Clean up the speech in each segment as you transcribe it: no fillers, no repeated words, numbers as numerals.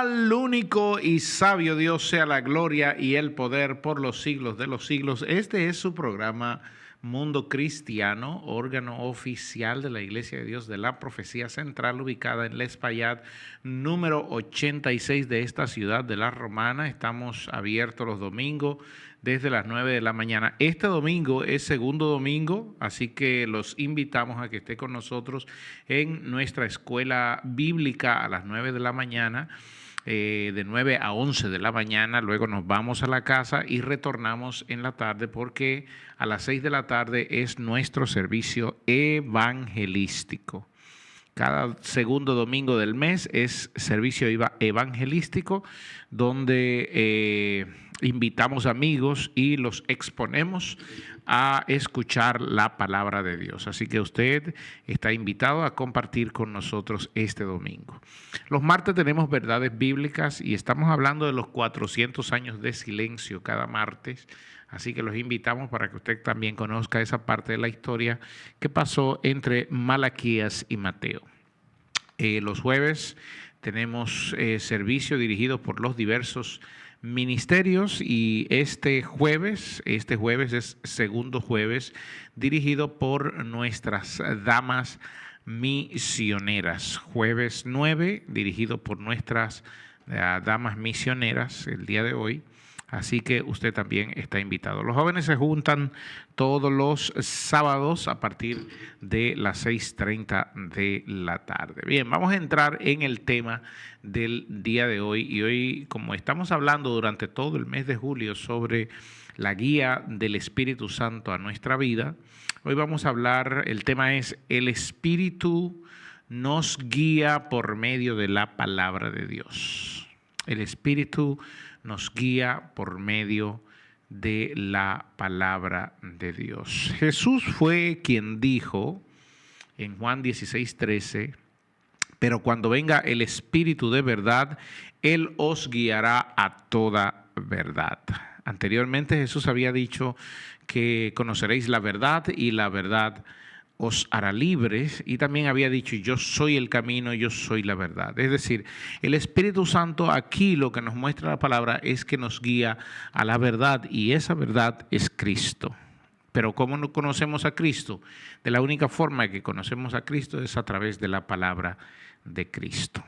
Al único y sabio Dios sea la gloria y el poder por los siglos de los siglos. Este es su programa Mundo Cristiano, órgano oficial de la Iglesia de Dios de la Profecía Central, ubicada en L'Espaillat, número 86 de esta ciudad de La Romana. Estamos abiertos los domingos desde las 9 de la mañana. Este domingo es segundo domingo, así que los invitamos a que esté con nosotros en nuestra escuela bíblica a las 9 de la mañana. De 9 a 11 de la mañana, luego nos vamos a la casa y retornamos en la tarde porque a las 6 de la tarde es nuestro servicio evangelístico. Cada segundo domingo del mes es servicio evangelístico donde invitamos amigos y los exponemos a escuchar la palabra de Dios. Así que usted está invitado a compartir con nosotros este domingo. Los martes tenemos verdades bíblicas y estamos hablando de los 400 años de silencio cada martes. Así que los invitamos para que usted también conozca esa parte de la historia que pasó entre Malaquías y Mateo. Los jueves tenemos servicio dirigido por los diversos ministerios y este jueves es segundo jueves dirigido por nuestras damas misioneras. Jueves 9 dirigido por nuestras damas misioneras el día de hoy. Así que usted también está invitado. Los jóvenes se juntan todos los sábados a partir de las 6:30 de la tarde. Bien, vamos a entrar en el tema del día de hoy. Y hoy, como estamos hablando durante todo el mes de julio sobre la guía del Espíritu Santo a nuestra vida, hoy vamos a hablar, el tema es el Espíritu nos guía por medio de la palabra de Dios. El Espíritu nos guía por medio de la palabra de Dios. Jesús fue quien dijo en Juan 16:13, pero cuando venga el Espíritu de verdad, Él os guiará a toda verdad. Anteriormente Jesús había dicho que conoceréis la verdad y la verdad os hará libres, y también había dicho, yo soy el camino, yo soy la verdad. Es decir, el Espíritu Santo aquí lo que nos muestra la palabra es que nos guía a la verdad, y esa verdad es Cristo. Pero ¿cómo no conocemos a Cristo? De la única forma que conocemos a Cristo es a través de la palabra de Cristo.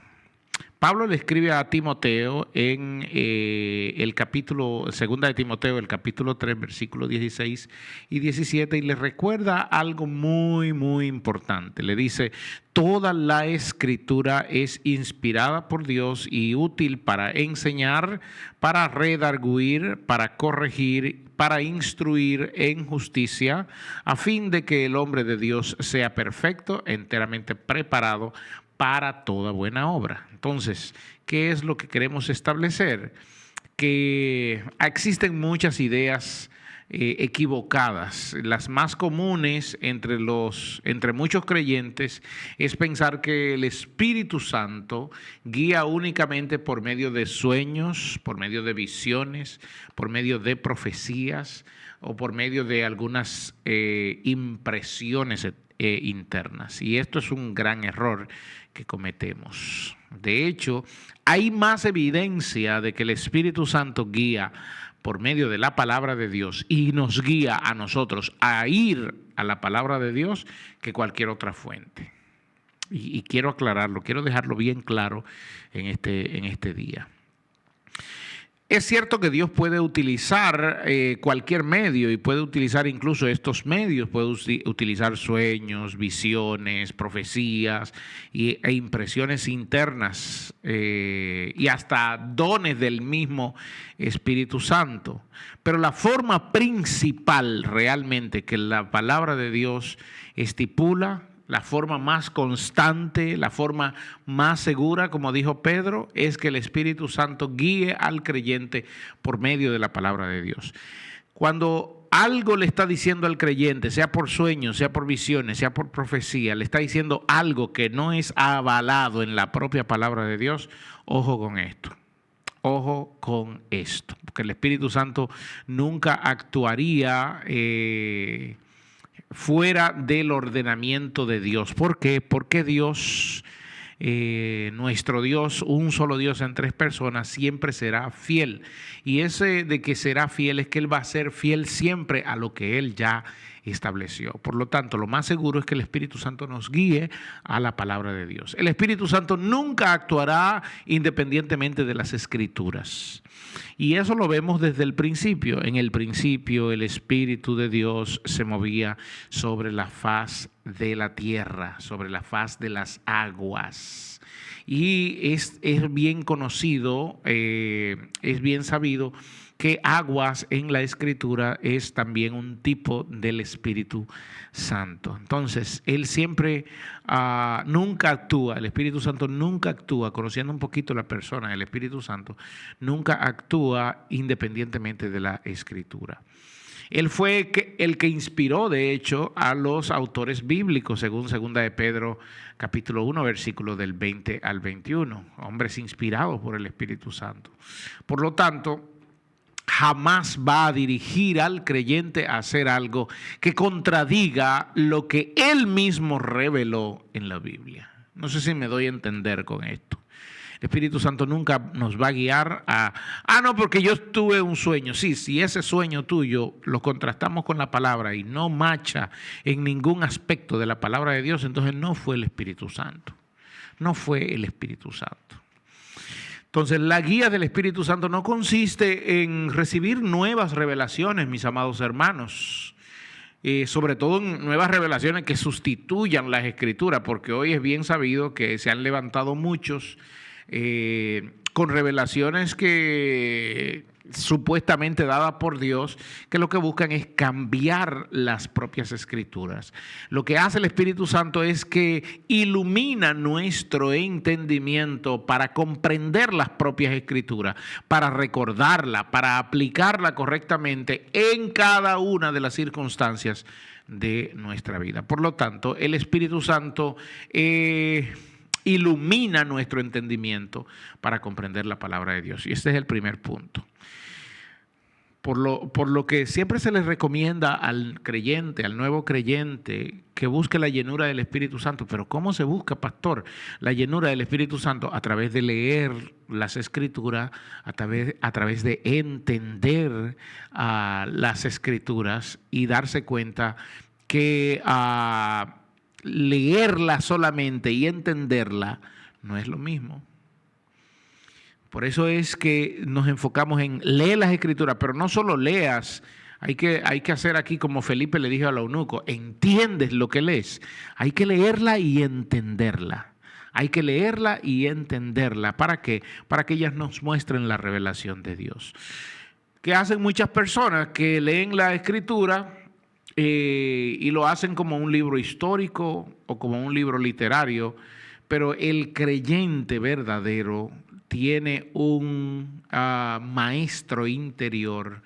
Pablo le escribe a Timoteo en el capítulo, segunda de Timoteo, el capítulo 3, versículos 16 y 17, y le recuerda algo muy, muy importante. Le dice, toda la escritura es inspirada por Dios y útil para enseñar, para redarguir, para corregir, para instruir en justicia, a fin de que el hombre de Dios sea perfecto, enteramente preparado para toda buena obra. Entonces, ¿qué es lo que queremos establecer? Que existen muchas ideas equivocadas. Las más comunes entre muchos creyentes es pensar que el Espíritu Santo guía únicamente por medio de sueños, por medio de visiones, por medio de profecías o por medio de algunas impresiones internas. Y esto es un gran error que cometemos. De hecho, hay más evidencia de que el Espíritu Santo guía por medio de la palabra de Dios y nos guía a nosotros a ir a la palabra de Dios que cualquier otra fuente. Y quiero aclararlo, quiero dejarlo bien claro en este día. Es cierto que Dios puede utilizar cualquier medio y puede utilizar incluso estos medios, puede utilizar sueños, visiones, profecías e impresiones internas y hasta dones del mismo Espíritu Santo. Pero la forma principal realmente que la palabra de Dios estipula, la forma más constante, la forma más segura, como dijo Pedro, es que el Espíritu Santo guíe al creyente por medio de la palabra de Dios. Cuando algo le está diciendo al creyente, sea por sueños, sea por visiones, sea por profecía, le está diciendo algo que no es avalado en la propia palabra de Dios, ojo con esto. Ojo con esto, porque el Espíritu Santo nunca actuaría fuera del ordenamiento de Dios. ¿Por qué? Porque Dios nuestro Dios, un solo Dios en tres personas, siempre será fiel. Y ese de que será fiel es que Él va a ser fiel siempre a lo que Él ya estableció. Por lo tanto, lo más seguro es que el Espíritu Santo nos guíe a la palabra de Dios. El Espíritu Santo nunca actuará independientemente de las Escrituras. Y eso lo vemos desde el principio. En el principio el Espíritu de Dios se movía sobre la faz de la tierra, sobre la faz de las aguas. Y es bien conocido, es bien sabido que aguas en la Escritura es también un tipo del Espíritu Santo. Entonces, Él siempre, nunca actúa, el Espíritu Santo nunca actúa, conociendo un poquito la persona del Espíritu Santo, nunca actúa independientemente de la Escritura. Él fue el que inspiró, de hecho, a los autores bíblicos, según 2 de Pedro, capítulo 1, versículos del 20 al 21. Hombres inspirados por el Espíritu Santo. Por lo tanto, jamás va a dirigir al creyente a hacer algo que contradiga lo que Él mismo reveló en la Biblia. No sé si me doy a entender con esto. El Espíritu Santo nunca nos va a guiar no, porque yo tuve un sueño. Sí, si ese sueño tuyo lo contrastamos con la palabra y no macha en ningún aspecto de la palabra de Dios, entonces no fue el Espíritu Santo. No fue el Espíritu Santo. Entonces, la guía del Espíritu Santo no consiste en recibir nuevas revelaciones, mis amados hermanos. Sobre todo en nuevas revelaciones que sustituyan las Escrituras, porque hoy es bien sabido que se han levantado muchos con revelaciones que supuestamente dadas por Dios, que lo que buscan es cambiar las propias Escrituras. Lo que hace el Espíritu Santo es que ilumina nuestro entendimiento para comprender las propias Escrituras, para recordarla, para aplicarla correctamente en cada una de las circunstancias de nuestra vida. Por lo tanto, el Espíritu Santo ilumina nuestro entendimiento para comprender la palabra de Dios. Y este es el primer punto. Por lo que siempre se les recomienda al creyente, al nuevo creyente, que busque la llenura del Espíritu Santo. Pero ¿cómo se busca, pastor, la llenura del Espíritu Santo? A través de leer las Escrituras, a través de entender las Escrituras y darse cuenta que leerla solamente y entenderla no es lo mismo. Por eso es que nos enfocamos en leer las Escrituras, pero no solo leas, hay que hacer aquí como Felipe le dijo al eunuco, entiendes lo que lees, hay que leerla y entenderla. Hay que leerla y entenderla. ¿Para qué? Para que ellas nos muestren la revelación de Dios. ¿Qué hacen muchas personas? Que leen la Escritura y lo hacen como un libro histórico o como un libro literario, pero el creyente verdadero tiene un maestro interior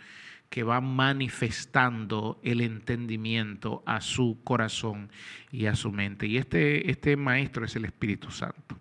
que va manifestando el entendimiento a su corazón y a su mente. Y este maestro es el Espíritu Santo.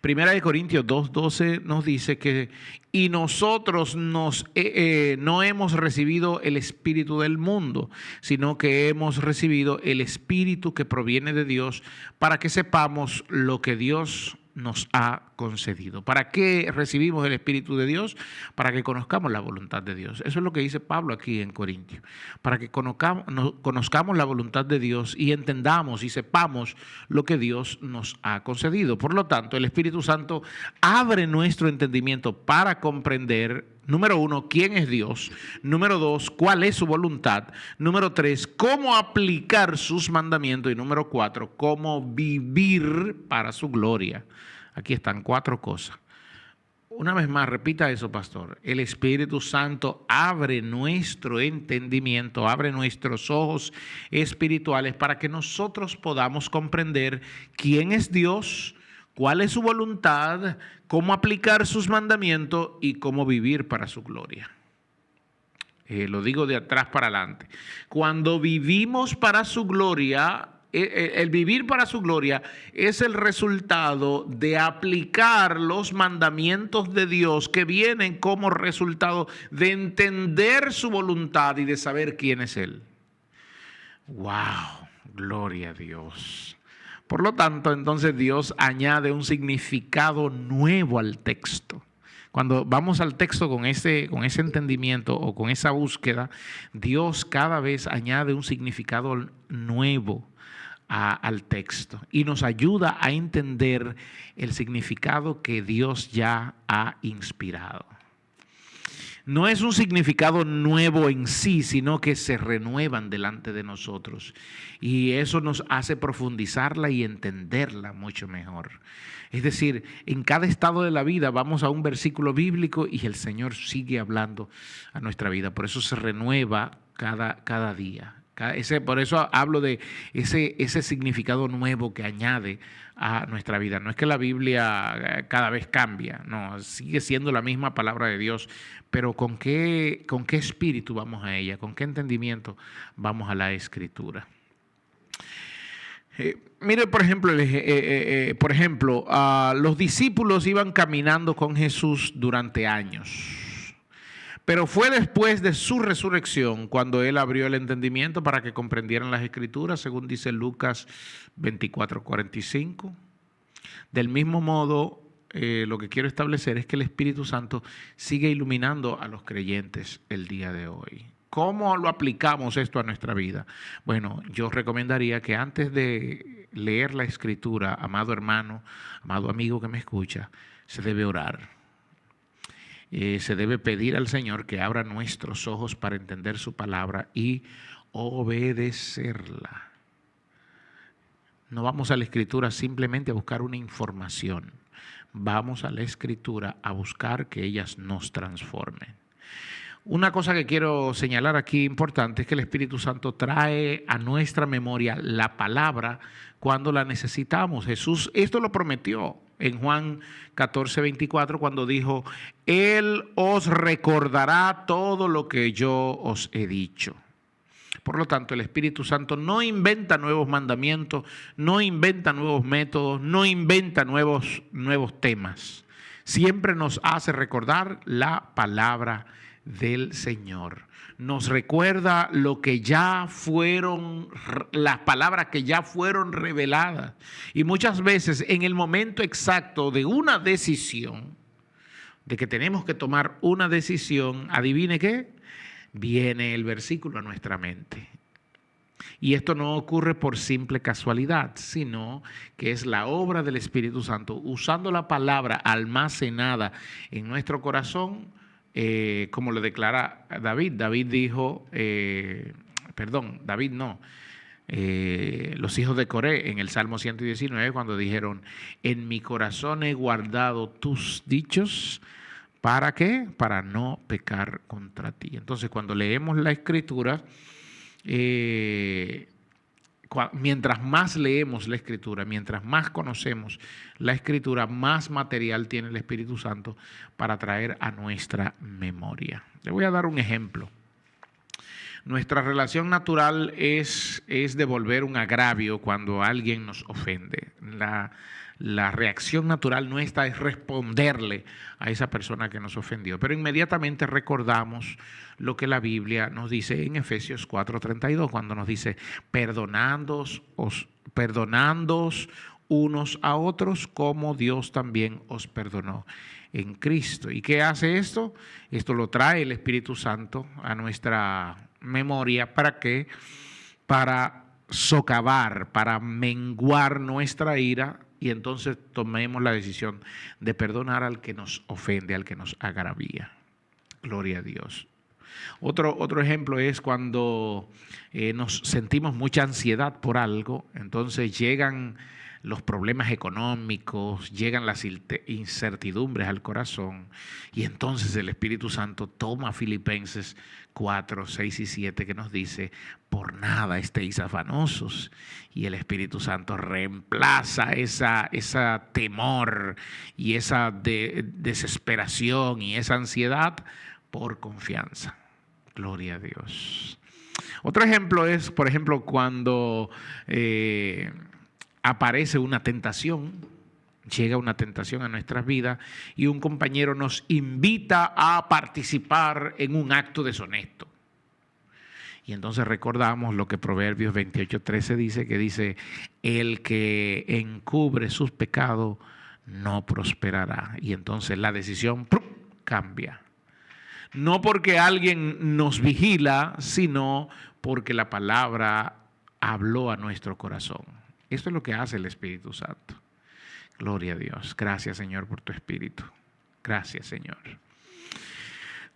Primera de Corintios 2:12 nos dice que y nosotros no hemos recibido el espíritu del mundo, sino que hemos recibido el espíritu que proviene de Dios para que sepamos lo que Dios nos ha concedido. ¿Para qué recibimos el Espíritu de Dios? Para que conozcamos la voluntad de Dios. Eso es lo que dice Pablo aquí en Corintios. Para que conozcamos la voluntad de Dios y entendamos y sepamos lo que Dios nos ha concedido. Por lo tanto, el Espíritu Santo abre nuestro entendimiento para comprender, número 1, quién es Dios. Número 2, cuál es su voluntad. Número 3, cómo aplicar sus mandamientos. Y número 4, cómo vivir para su gloria. Aquí están 4 cosas. Una vez más, repita eso, pastor. El Espíritu Santo abre nuestro entendimiento, abre nuestros ojos espirituales para que nosotros podamos comprender quién es Dios, cuál es su voluntad, cómo aplicar sus mandamientos y cómo vivir para su gloria. Lo digo de atrás para adelante. Cuando vivimos para su gloria, el vivir para su gloria es el resultado de aplicar los mandamientos de Dios que vienen como resultado de entender su voluntad y de saber quién es Él. ¡Wow! Gloria a Dios. Por lo tanto, entonces Dios añade un significado nuevo al texto. Cuando vamos al texto con ese entendimiento o con esa búsqueda, Dios cada vez añade un significado nuevo al texto y nos ayuda a entender el significado que Dios ya ha inspirado. No es un significado nuevo en sí, sino que se renuevan delante de nosotros. Y eso nos hace profundizarla y entenderla mucho mejor. Es decir, en cada estado de la vida vamos a un versículo bíblico y el Señor sigue hablando a nuestra vida. Por eso se renueva cada día. Por eso hablo de ese significado nuevo que añade a nuestra vida. No es que la Biblia cada vez cambia, no, sigue siendo la misma palabra de Dios, pero ¿con qué espíritu vamos a ella? ¿Con qué entendimiento vamos a la Escritura? Mire, por ejemplo, los discípulos iban caminando con Jesús durante años. Pero fue después de su resurrección cuando Él abrió el entendimiento para que comprendieran las Escrituras, según dice Lucas 24:45. Del mismo modo, lo que quiero establecer es que el Espíritu Santo sigue iluminando a los creyentes el día de hoy. ¿Cómo lo aplicamos esto a nuestra vida? Bueno, yo recomendaría que antes de leer la Escritura, amado hermano, amado amigo que me escucha, se debe orar. Se debe pedir al Señor que abra nuestros ojos para entender su palabra y obedecerla. No vamos a la Escritura simplemente a buscar una información. Vamos a la Escritura a buscar que ellas nos transformen. Una cosa que quiero señalar aquí importante es que el Espíritu Santo trae a nuestra memoria la palabra cuando la necesitamos. Jesús esto lo prometió en Juan 14:24 cuando dijo: Él os recordará todo lo que yo os he dicho. Por lo tanto, el Espíritu Santo no inventa nuevos mandamientos, no inventa nuevos métodos, no inventa nuevos temas. Siempre nos hace recordar la palabra del Señor. Nos recuerda lo que ya fueron, las palabras que ya fueron reveladas. Y muchas veces en el momento exacto de una decisión, de que tenemos que tomar una decisión, adivine qué, viene el versículo a nuestra mente. Y esto no ocurre por simple casualidad, sino que es la obra del Espíritu Santo, usando la palabra almacenada en nuestro corazón, como lo declara David. David dijo, los hijos de Coré en el Salmo 119 cuando dijeron: en mi corazón he guardado tus dichos. ¿Para qué? Para no pecar contra ti. Entonces, cuando leemos la Escritura, mientras más leemos la Escritura, mientras más conocemos la Escritura, más material tiene el Espíritu Santo para traer a nuestra memoria. Le voy a dar un ejemplo. Nuestra relación natural es devolver un agravio cuando alguien nos ofende. La reacción natural nuestra es responderle a esa persona que nos ofendió. Pero inmediatamente recordamos lo que la Biblia nos dice en Efesios 4:32, cuando nos dice: perdonándoos unos a otros como Dios también os perdonó en Cristo. ¿Y qué hace esto? Esto lo trae el Espíritu Santo a nuestra memoria. ¿Para qué? Para socavar, para menguar nuestra ira, y entonces tomemos la decisión de perdonar al que nos ofende, al que nos agravía. Gloria a Dios. Otro ejemplo es cuando nos sentimos mucha ansiedad por algo, entonces llegan los problemas económicos, llegan las incertidumbres al corazón, y entonces el Espíritu Santo toma Filipenses 4:6-7 que nos dice: por nada estéis afanosos, y el Espíritu Santo reemplaza esa temor y esa desesperación y esa ansiedad por confianza. Gloria a Dios. Otro ejemplo es, por ejemplo, cuando aparece una tentación, llega una tentación a nuestras vidas y un compañero nos invita a participar en un acto deshonesto. Y entonces recordamos lo que Proverbios 28:13 dice, que dice, el que encubre sus pecados no prosperará. Y entonces la decisión ¡prum!, cambia. No porque alguien nos vigila, sino porque la palabra habló a nuestro corazón. Esto es lo que hace el Espíritu Santo. Gloria a Dios. Gracias, Señor, por tu Espíritu. Gracias, Señor.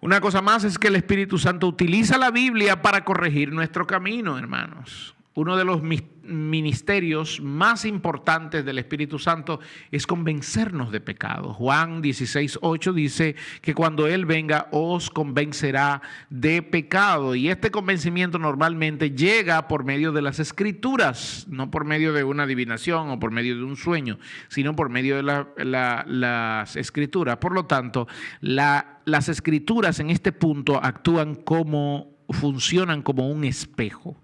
Una cosa más es que el Espíritu Santo utiliza la Biblia para corregir nuestro camino, hermanos. Uno de los ministerios más importantes del Espíritu Santo es convencernos de pecado. Juan 16:8 dice que cuando Él venga os convencerá de pecado. Y este convencimiento normalmente llega por medio de las Escrituras, no por medio de una adivinación o por medio de un sueño, sino por medio de las Escrituras. Por lo tanto, las Escrituras en este punto funcionan como un espejo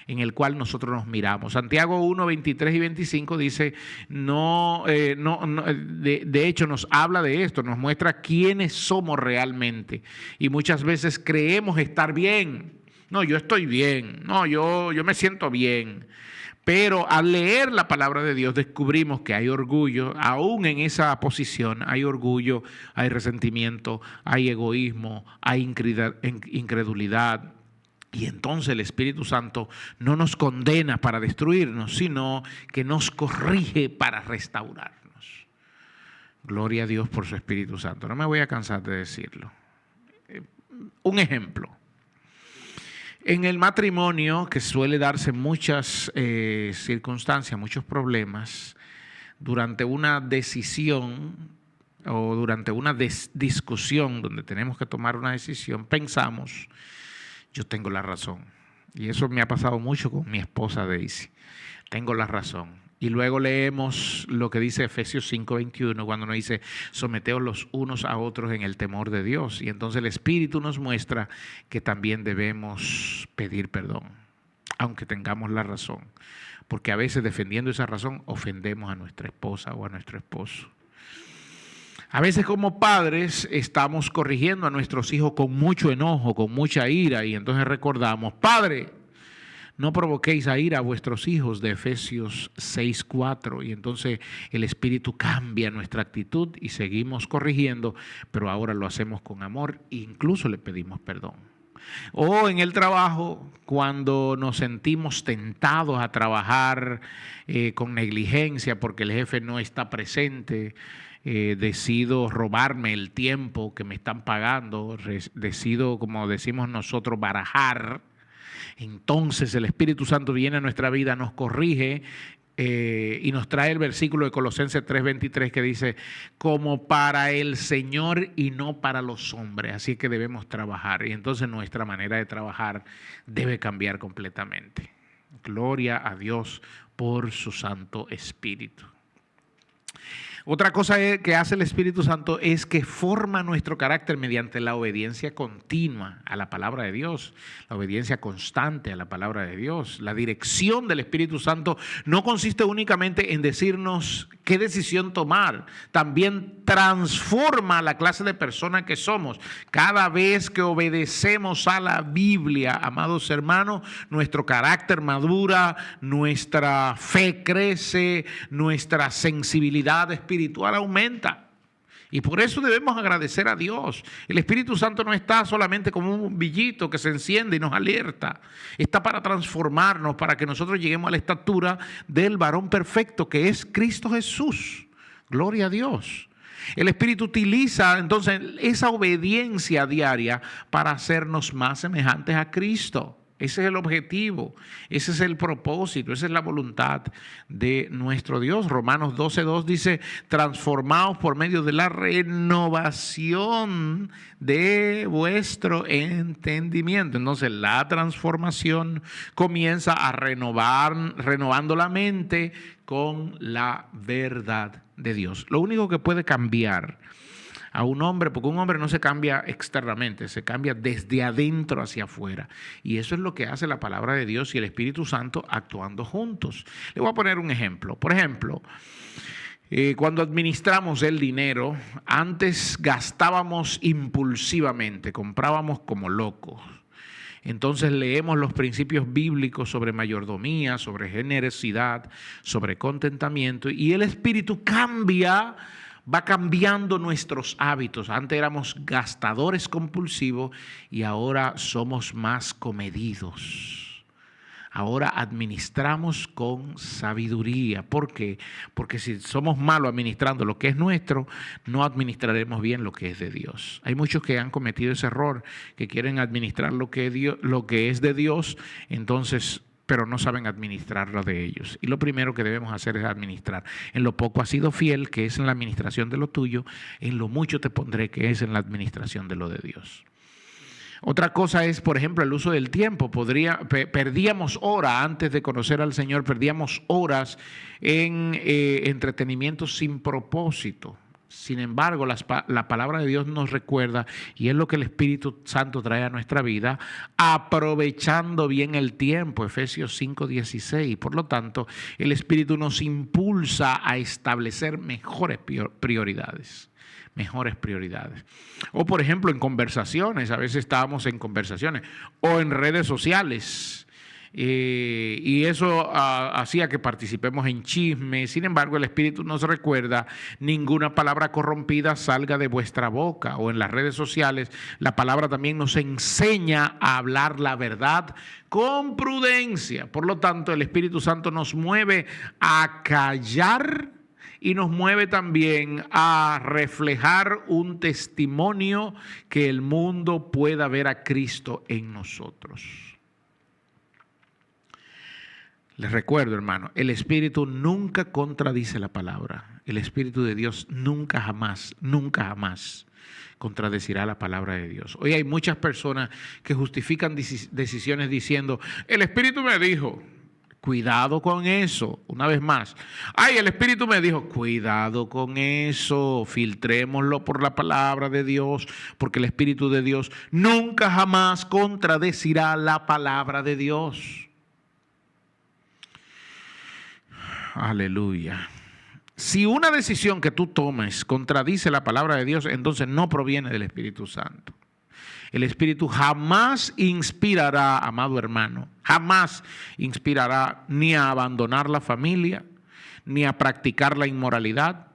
en el cual nosotros nos miramos. Santiago 1:23 y 25 dice, de hecho nos habla de esto, nos muestra quiénes somos realmente. Y muchas veces creemos estar bien. No, yo estoy bien. No, yo me siento bien. Pero al leer la palabra de Dios descubrimos que hay orgullo, aún en esa posición hay orgullo, hay resentimiento, hay egoísmo, hay incredulidad. Y entonces el Espíritu Santo no nos condena para destruirnos, sino que nos corrige para restaurarnos. Gloria a Dios por su Espíritu Santo. No me voy a cansar de decirlo. Un ejemplo. En el matrimonio, que suele darse muchas circunstancias, muchos problemas, durante una decisión o durante una discusión donde tenemos que tomar una decisión, pensamos, yo tengo la razón. Y eso me ha pasado mucho con mi esposa Daisy. Tengo la razón. Y luego leemos lo que dice Efesios 5:21 cuando nos dice, someteos los unos a otros en el temor de Dios. Y entonces el Espíritu nos muestra que también debemos pedir perdón, aunque tengamos la razón. Porque a veces defendiendo esa razón ofendemos a nuestra esposa o a nuestro esposo. A veces como padres estamos corrigiendo a nuestros hijos con mucho enojo, con mucha ira, y entonces recordamos, Padre, no provoquéis a ira a vuestros hijos, de Efesios 6:4, y entonces el Espíritu cambia nuestra actitud y seguimos corrigiendo, pero ahora lo hacemos con amor e incluso le pedimos perdón. O en el trabajo, cuando nos sentimos tentados a trabajar con negligencia porque el jefe no está presente, decido robarme el tiempo que me están pagando, decido, como decimos nosotros, barajar. Entonces el Espíritu Santo viene a nuestra vida, nos corrige y nos trae el versículo de Colosenses 3:23 que dice, como para el Señor y no para los hombres. Así que debemos trabajar y entonces nuestra manera de trabajar debe cambiar completamente. Gloria a Dios por su Santo Espíritu. Otra cosa que hace el Espíritu Santo es que forma nuestro carácter mediante la obediencia continua a la palabra de Dios, la obediencia constante a la palabra de Dios. La dirección del Espíritu Santo no consiste únicamente en decirnos qué decisión tomar, también transforma la clase de persona que somos. Cada vez que obedecemos a la Biblia, amados hermanos, nuestro carácter madura, nuestra fe crece, nuestra sensibilidad espiritual aumenta. Y por eso debemos agradecer a Dios. El Espíritu Santo no está solamente como un bombillito que se enciende y nos alerta. Está para transformarnos, para que nosotros lleguemos a la estatura del varón perfecto que es Cristo Jesús. Gloria a Dios. El Espíritu utiliza entonces esa obediencia diaria para hacernos más semejantes a Cristo. Ese es el objetivo, ese es el propósito, esa es la voluntad de nuestro Dios. Romanos 12:2 dice, transformaos por medio de la renovación de vuestro entendimiento. Entonces la transformación comienza a renovando la mente con la verdad de Dios. Lo único que puede cambiar a un hombre, porque un hombre no se cambia externamente, se cambia desde adentro hacia afuera. Y eso es lo que hace la palabra de Dios y el Espíritu Santo actuando juntos. Le voy a poner un ejemplo. Por ejemplo, cuando administramos el dinero, antes gastábamos impulsivamente, comprábamos como locos. Entonces leemos los principios bíblicos sobre mayordomía, sobre generosidad, sobre contentamiento, y el Espíritu va cambiando nuestros hábitos. Antes éramos gastadores compulsivos y ahora somos más comedidos. Ahora administramos con sabiduría. ¿Por qué? Porque si somos malos administrando lo que es nuestro, no administraremos bien lo que es de Dios. Hay muchos que han cometido ese error, que quieren administrar lo que es de Dios, entonces, pero no saben administrar lo de ellos. Y lo primero que debemos hacer es administrar. En lo poco has sido fiel, que es en la administración de lo tuyo, en lo mucho te pondré, que es en la administración de lo de Dios. Otra cosa es, por ejemplo, el uso del tiempo. Perdíamos horas antes de conocer al Señor, perdíamos horas en entretenimiento sin propósito. Sin embargo, la palabra de Dios nos recuerda, y es lo que el Espíritu Santo trae a nuestra vida, aprovechando bien el tiempo, Efesios 5:16. Por lo tanto, el Espíritu nos impulsa a establecer mejores prioridades. O por ejemplo en conversaciones, a veces estábamos en conversaciones o en redes sociales y eso hacía que participemos en chismes. Sin embargo, el Espíritu nos recuerda: ninguna palabra corrompida salga de vuestra boca. O en las redes sociales, la palabra también nos enseña a hablar la verdad con prudencia. Por lo tanto, el Espíritu Santo nos mueve a callar y nos mueve también a reflejar un testimonio que el mundo pueda ver a Cristo en nosotros. Les recuerdo, hermano, el Espíritu nunca contradice la palabra. El Espíritu de Dios nunca jamás contradecirá la palabra de Dios. Hoy hay muchas personas que justifican decisiones diciendo: el Espíritu me dijo. Cuidado con eso. Una vez más, el Espíritu me dijo. Cuidado con eso. Filtrémoslo por la palabra de Dios, porque el Espíritu de Dios nunca jamás contradecirá la palabra de Dios. Aleluya. Si una decisión que tú tomes contradice la palabra de Dios, entonces no proviene del Espíritu Santo. El Espíritu jamás inspirará, amado hermano, jamás inspirará ni a abandonar la familia, ni a practicar la inmoralidad,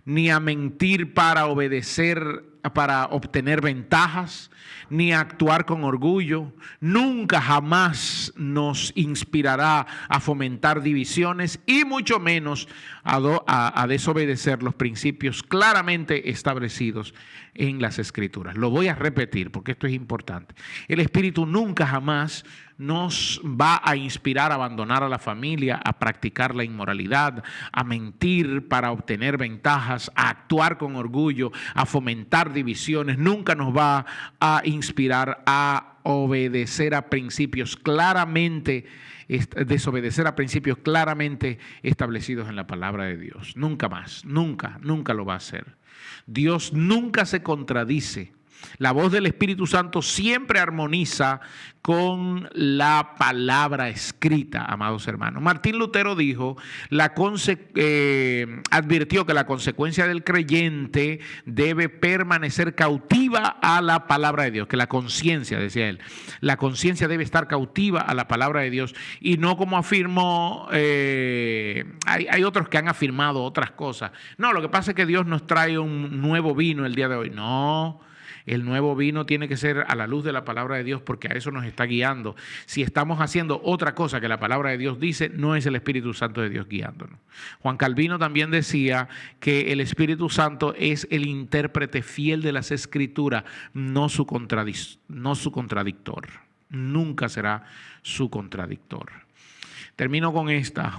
ni a mentir para obedecer, para obtener ventajas, ni a actuar con orgullo. Nunca jamás nos inspirará a fomentar divisiones y mucho menos a desobedecer los principios claramente establecidos en las Escrituras. Lo voy a repetir porque esto es importante. El Espíritu nunca jamás nos va a inspirar a abandonar a la familia, a practicar la inmoralidad, a mentir para obtener ventajas, a actuar con orgullo, a fomentar divisiones. Nunca nos va a inspirar a obedecer a principios claramente, desobedecer a principios claramente establecidos en la palabra de Dios. Nunca más, nunca lo va a hacer. Dios nunca se contradice. La voz del Espíritu Santo siempre armoniza con la palabra escrita, amados hermanos. Martín Lutero advirtió que la consecuencia del creyente debe permanecer cautiva a la palabra de Dios, que la conciencia, decía él, la conciencia debe estar cautiva a la palabra de Dios y no como afirmó, hay otros que han afirmado otras cosas. No, lo que pasa es que Dios nos trae un nuevo vino el día de hoy. No. El nuevo vino tiene que ser a la luz de la palabra de Dios, porque a eso nos está guiando. Si estamos haciendo otra cosa que la palabra de Dios dice, no es el Espíritu Santo de Dios guiándonos. Juan Calvino también decía que el Espíritu Santo es el intérprete fiel de las Escrituras, no su contradictor. Nunca será su contradictor. Termino con esta,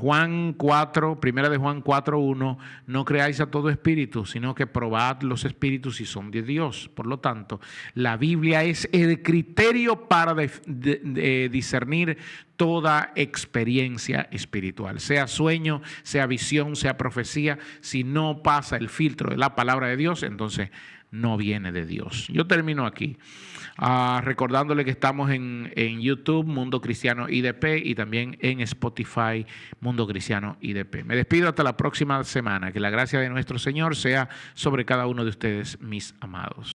Primera de Juan 4:1, no creáis a todo espíritu, sino que probad los espíritus si son de Dios. Por lo tanto, la Biblia es el criterio para discernir toda experiencia espiritual, sea sueño, sea visión, sea profecía. Si no pasa el filtro de la palabra de Dios, entonces no viene de Dios. Yo termino aquí. Recordándole que estamos en YouTube, Mundo Cristiano IDP, y también en Spotify, Mundo Cristiano IDP. Me despido hasta la próxima semana. Que la gracia de nuestro Señor sea sobre cada uno de ustedes, mis amados.